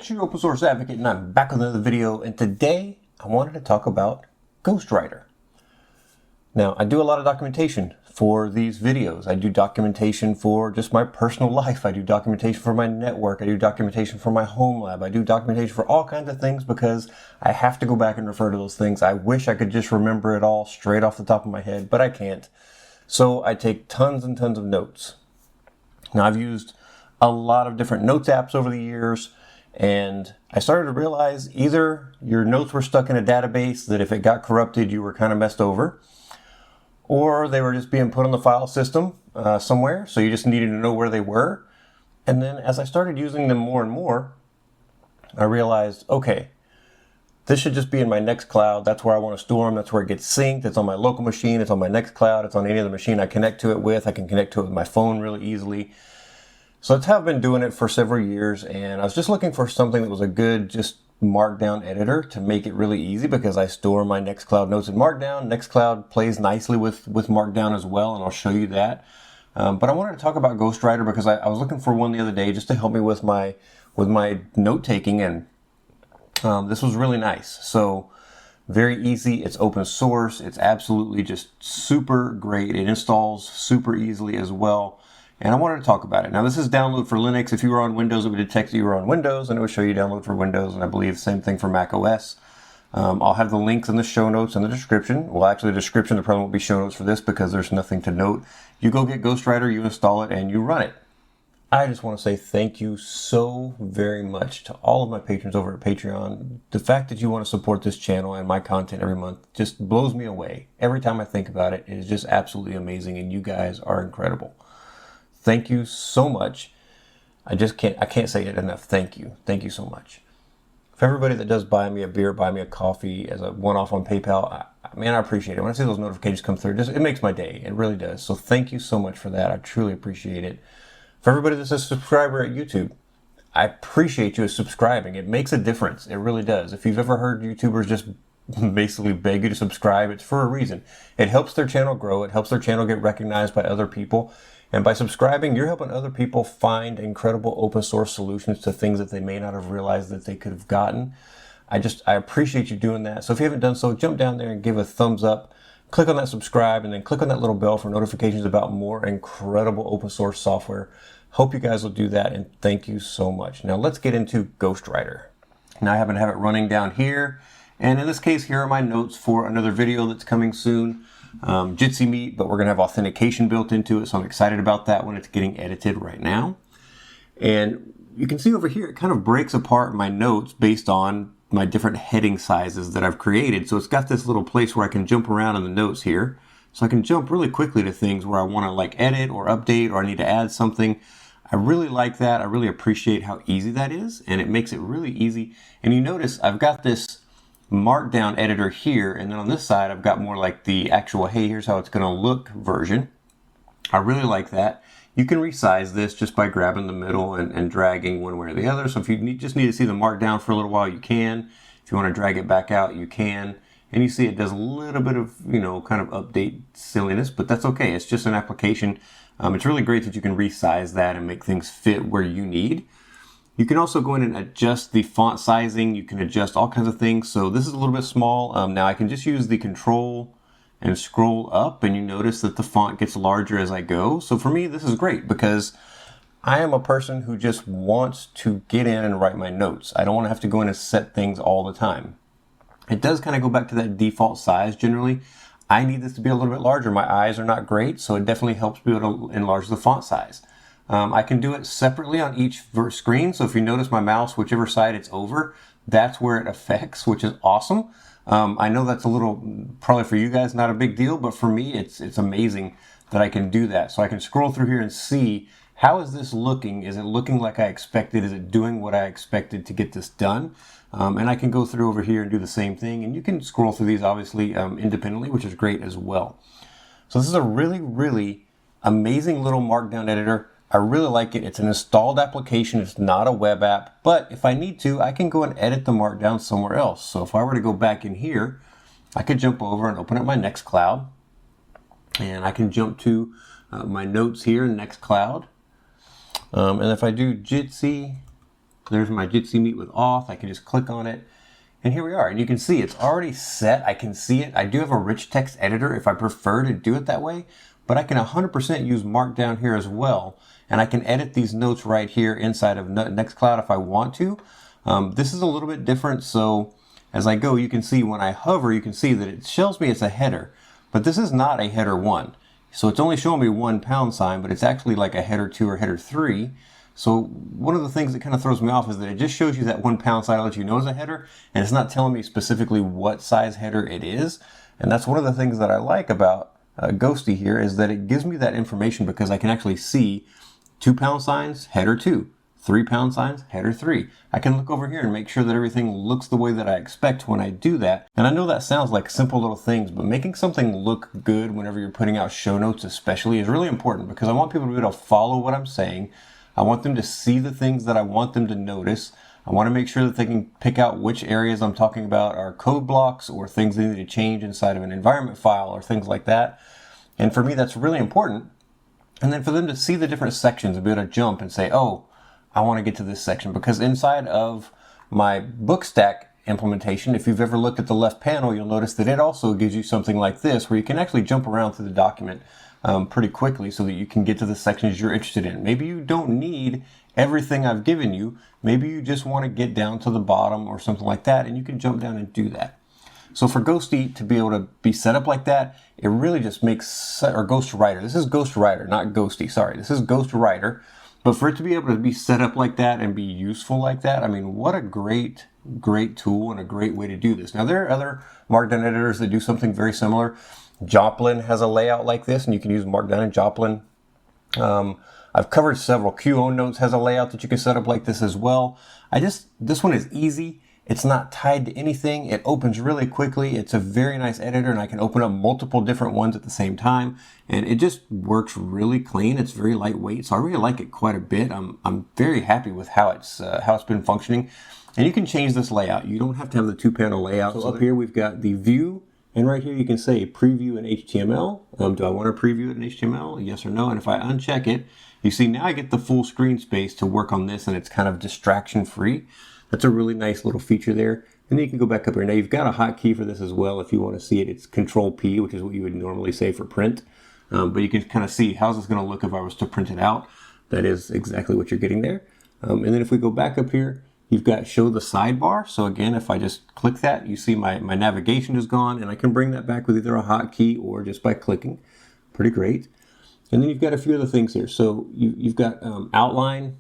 It's your open source advocate, and I'm back with another video, and today I wanted to talk about Ghostwriter. Now, I do a lot of documentation for these videos. I do documentation for just my personal life. I do documentation for my network. I do documentation for my home lab. I do documentation for all kinds of things because I have to go back and refer to those things. I wish I could just remember it all straight off the top of my head, but I can't. So I take tons and tons of notes. Now, I've used a lot of different notes apps over the years, and I started to realize either your notes were stuck in a database that if it got corrupted, you were kind of messed over, or they were just being put on the file system somewhere, so you just needed to know where they were. And then as I started using them more and more, I realized, okay, this should just be in my Nextcloud. That's where I want to store them. That's where it gets synced. It's on my local machine. It's on my Nextcloud. It's on any other machine I connect to it with. I can connect to it with my phone really easily. So that's how I've been doing it for several years. And I was just looking for something that was a good just Markdown editor to make it really easy, because I store my Nextcloud notes in Markdown. Nextcloud plays nicely with Markdown as well, and I'll show you that. But I wanted to talk about Ghostwriter because I was looking for one the other day just to help me with my note taking, and this was really nice. So very easy. It's open source. It's absolutely just super great. It installs super easily as well. And I wanted to talk about it. Now, this is download for Linux. If you were on Windows, it would detect that you were on Windows, and it would show you download for Windows, and I believe same thing for Mac OS. I'll have the links in the show notes and the description. Well, actually, the description, there probably won't be show notes for this because there's nothing to note. You go get Ghostwriter, you install it, and you run it. I just want to say thank you so very much to all of my patrons over at Patreon. The fact that you want to support this channel and my content every month just blows me away. Every time I think about it, it is just absolutely amazing, and you guys are incredible. Thank you so much. I can't say it enough. Thank you. Thank you so much. For everybody that does buy me a beer, buy me a coffee as a one-off on PayPal, man, I appreciate it. When I see those notifications come through, it makes my day. It really does. So thank you so much for that. I truly appreciate it. For everybody that's a subscriber at YouTube, I appreciate you subscribing. It makes a difference. It really does. If you've ever heard YouTubers just basically beg you to subscribe, it's for a reason. It helps their channel grow. It helps their channel get recognized by other people. And by subscribing, you're helping other people find incredible open source solutions to things that they may not have realized that they could have gotten. I appreciate you doing that. So if you haven't done so, jump down there and give a thumbs up. Click on that subscribe, and then click on that little bell for notifications about more incredible open source software. Hope you guys will do that, and thank you so much. Now let's get into Ghostwriter. Now I happen to have it running down here. And in this case, here are my notes for another video that's coming soon. Jitsi Meet, but we're going to have authentication built into it, so I'm excited about that when it's getting edited right now. And you can see over here, it kind of breaks apart my notes based on my different heading sizes that I've created. So it's got this little place where I can jump around in the notes here. So I can jump really quickly to things where I want to like edit or update, or I need to add something. I really like that. I really appreciate how easy that is, and it makes it really easy. And you notice I've got this Markdown editor here, and then on this side I've got more like the actual, hey, here's how it's going to look version. I really like that. You can resize this just by grabbing the middle and dragging one way or the other. So if you just need to see the Markdown for a little while, you can. If you want to drag it back out, you can. And you see it does a little bit of, kind of update silliness, but that's okay. It's just an application. It's really great that you can resize that and make things fit where you need. You can also go in and adjust the font sizing. You can adjust all kinds of things. So this is a little bit small. Now I can just use the control and scroll up, and you notice that the font gets larger as I go. So for me, this is great because I am a person who just wants to get in and write my notes. I don't want to have to go in and set things all the time. It does kind of go back to that default size generally. I need this to be a little bit larger. My eyes are not great, so it definitely helps me to enlarge the font size. I can do it separately on each screen. So if you notice my mouse, whichever side it's over, that's where it affects, which is awesome. I know that's a little, probably for you guys, not a big deal, but for me, it's amazing that I can do that. So I can scroll through here and see, how is this looking? Is it looking like I expected? Is it doing what I expected to get this done? And I can go through over here and do the same thing. And you can scroll through these obviously independently, which is great as well. So this is a really, really amazing little Markdown editor. I really like it. It's an installed application. It's not a web app, but if I need to, I can go and edit the Markdown somewhere else. So if I were to go back in here, I could jump over and open up my Nextcloud, and I can jump to my notes here in Nextcloud. And if I do Jitsi There's my Jitsi Meet with auth. I can just click on it. And here we are. And you can see it's already set. I can see it. I do have a rich text editor if I prefer to do it that way. But I can 100% use Markdown here as well. And I can edit these notes right here inside of Nextcloud if I want to. This is a little bit different. So as I go, you can see when I hover, you can see that it shows me it's a header. But this is not a header 1. So it's only showing me one £, but it's actually like a header 2 or header 3. So one of the things that kind of throws me off is that it just shows you that one £, to let you know is a header, and it's not telling me specifically what size header it is. And that's one of the things that I like about Ghosty here, is that it gives me that information because I can actually see £, header 2, £3, header 3. I can look over here and make sure that everything looks the way that I expect when I do that. And I know that sounds like simple little things, but making something look good whenever you're putting out show notes especially is really important, because I want people to be able to follow what I'm saying. I want them to see the things that I want them to notice. I want to make sure that they can pick out which areas I'm talking about are code blocks or things they need to change inside of an environment file or things like that. And for me, that's really important. And then for them to see the different sections and be able to jump and say, oh, I want to get to this section. Because inside of my book stack implementation, if you've ever looked at the left panel, you'll notice that it also gives you something like this, where you can actually jump around through the document pretty quickly so that you can get to the sections you're interested in. Maybe you don't need everything I've given you. Maybe you just want to get down to the bottom or something like that, and you can jump down and do that. So for Ghosty to be able to be set up like that, it really just makes, or Ghostwriter, this is Ghostwriter, not Ghosty, sorry, this is Ghostwriter. But for it to be able to be set up like that and be useful like that, I mean, what a great tool and a great way to do this. Now, there are other Markdown editors that do something very similar. Joplin has a layout like this, and you can use Markdown in Joplin. I've covered several. QONotes has a layout that you can set up like this as well. This one is easy. It's not tied to anything. It opens really quickly. It's a very nice editor, and I can open up multiple different ones at the same time. And it just works really clean. It's very lightweight, so I really like it quite a bit. I'm very happy with how it's been functioning. And you can change this layout. You don't have to have the 2-panel layout. So up here we've got the view, and right here you can say preview in HTML. Do I want to preview it in HTML? Yes or no? And if I uncheck it, you see now I get the full screen space to work on this, and it's kind of distraction free. That's a really nice little feature there. And then you can go back up here. Now you've got a hotkey for this as well. If you want to see it, it's Control-P, which is what you would normally say for print. But you can kind of see how's this going to look if I was to print it out. That is exactly what you're getting there. And then if we go back up here, you've got show the sidebar. So again, if I just click that, you see my navigation is gone, and I can bring that back with either a hotkey or just by clicking. Pretty great. And then you've got a few other things here. So you've got outline.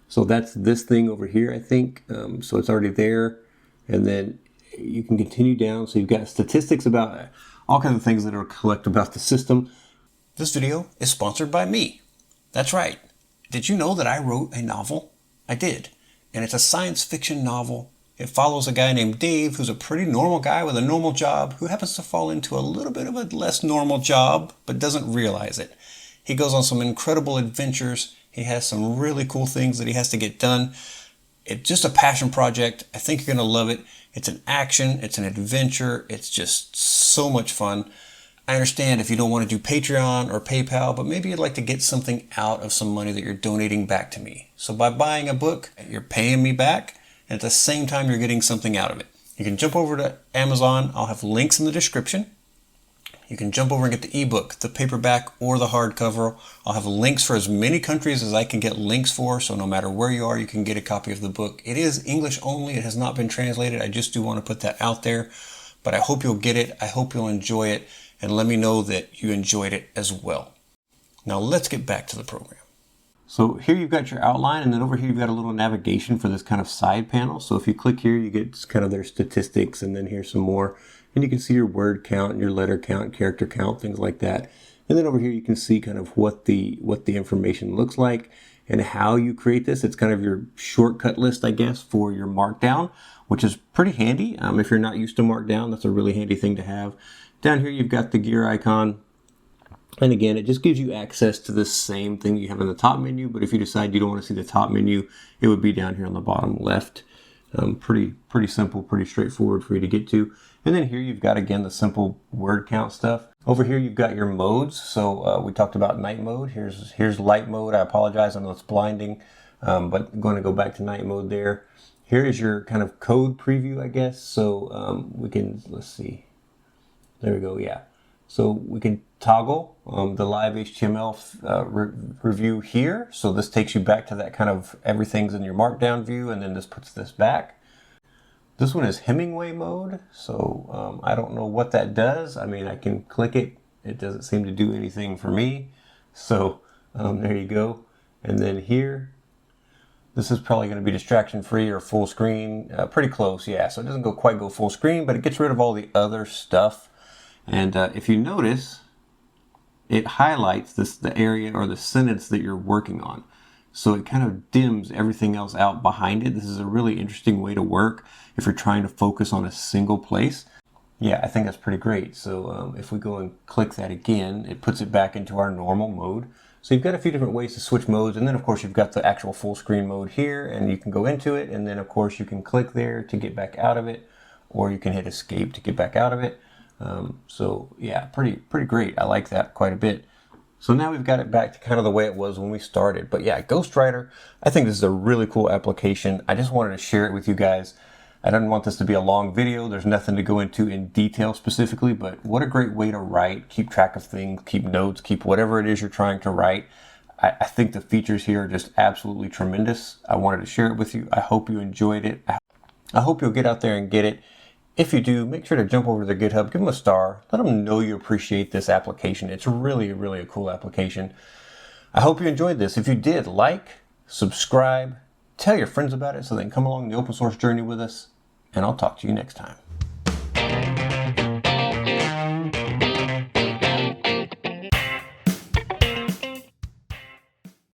So that's this thing over here, I think. So it's already there. And then you can continue down. So you've got statistics about all kinds of things that are collected about the system. This video is sponsored by me. That's right. Did you know that I wrote a novel? I did. And it's a science fiction novel. It follows a guy named Dave, who's a pretty normal guy with a normal job, who happens to fall into a little bit of a less normal job, but doesn't realize it. He goes on some incredible adventures. He has some really cool things that he has to get done. It's just a passion project. I think you're going to love it. It's an action. It's an adventure. It's just so much fun. I understand if you don't want to do Patreon or PayPal, but maybe you'd like to get something out of some money that you're donating back to me. So by buying a book, you're paying me back, and at the same time, you're getting something out of it. You can jump over to Amazon. I'll have links in the description. You can jump over and get the ebook, the paperback, or the hardcover. I'll have links for as many countries as I can get links for, so no matter where you are, you can get a copy of the book. It is English only. It has not been translated. I just do want to put that out there, but I hope you'll get it. I hope you'll enjoy it, and let me know that you enjoyed it as well. Now let's get back to the program. So here you've got your outline, and then over here you've got a little navigation for this kind of side panel. So if you click here, you get kind of their statistics, and then here's some more. And you can see your word count and your letter count, character count, things like that. And then over here you can see kind of what the information looks like and how you create this. It's kind of your shortcut list, I guess, for your Markdown, which is pretty handy. If you're not used to Markdown, that's a really handy thing to have. Down here you've got the gear icon. And again, it just gives you access to the same thing you have in the top menu. But if you decide you don't want to see the top menu, it would be down here on the bottom left. Pretty simple, pretty straightforward for you to get to. And then here you've got, again, the simple word count stuff. Over here you've got your modes. So we talked about night mode. Here's light mode. I apologize, I know it's blinding. but I'm going to go back to night mode there. Here is your kind of code preview, I guess. So we can, let's see. There we go, yeah. So we can toggle the live HTML review here. So this takes you back to that kind of everything's in your Markdown view, and then this puts this back. This one is Hemingway mode. So I don't know what that does. I mean, I can click it. It doesn't seem to do anything for me. So there you go. And then here, this is probably going to be distraction free or full screen. Pretty close, yeah. So it doesn't quite go full screen, but it gets rid of all the other stuff. And if you notice, it highlights the area or the sentence that you're working on. So it kind of dims everything else out behind it. This is a really interesting way to work if you're trying to focus on a single place. Yeah, I think that's pretty great. So if we go and click that again, it puts it back into our normal mode. So you've got a few different ways to switch modes. And then of course you've got the actual full screen mode here, and you can go into it. And then of course you can click there to get back out of it, or you can hit escape to get back out of it. So yeah, pretty great. I like that quite a bit. So now we've got it back to kind of the way it was when we started. But yeah, Ghostwriter, I think this is a really cool application. I just wanted to share it with you guys. I didn't want this to be a long video. There's nothing to go into in detail specifically, but what a great way to write, keep track of things, keep notes, keep whatever it is you're trying to write. I think the features here are just absolutely tremendous. I wanted to share it with you. I hope you enjoyed it. I hope you'll get out there and get it. If you do, make sure to jump over to their GitHub, give them a star, let them know you appreciate this application. It's really a cool application. I hope you enjoyed this. If you did, like, subscribe, tell your friends about it so they can come along the open source journey with us, and I'll talk to you next time.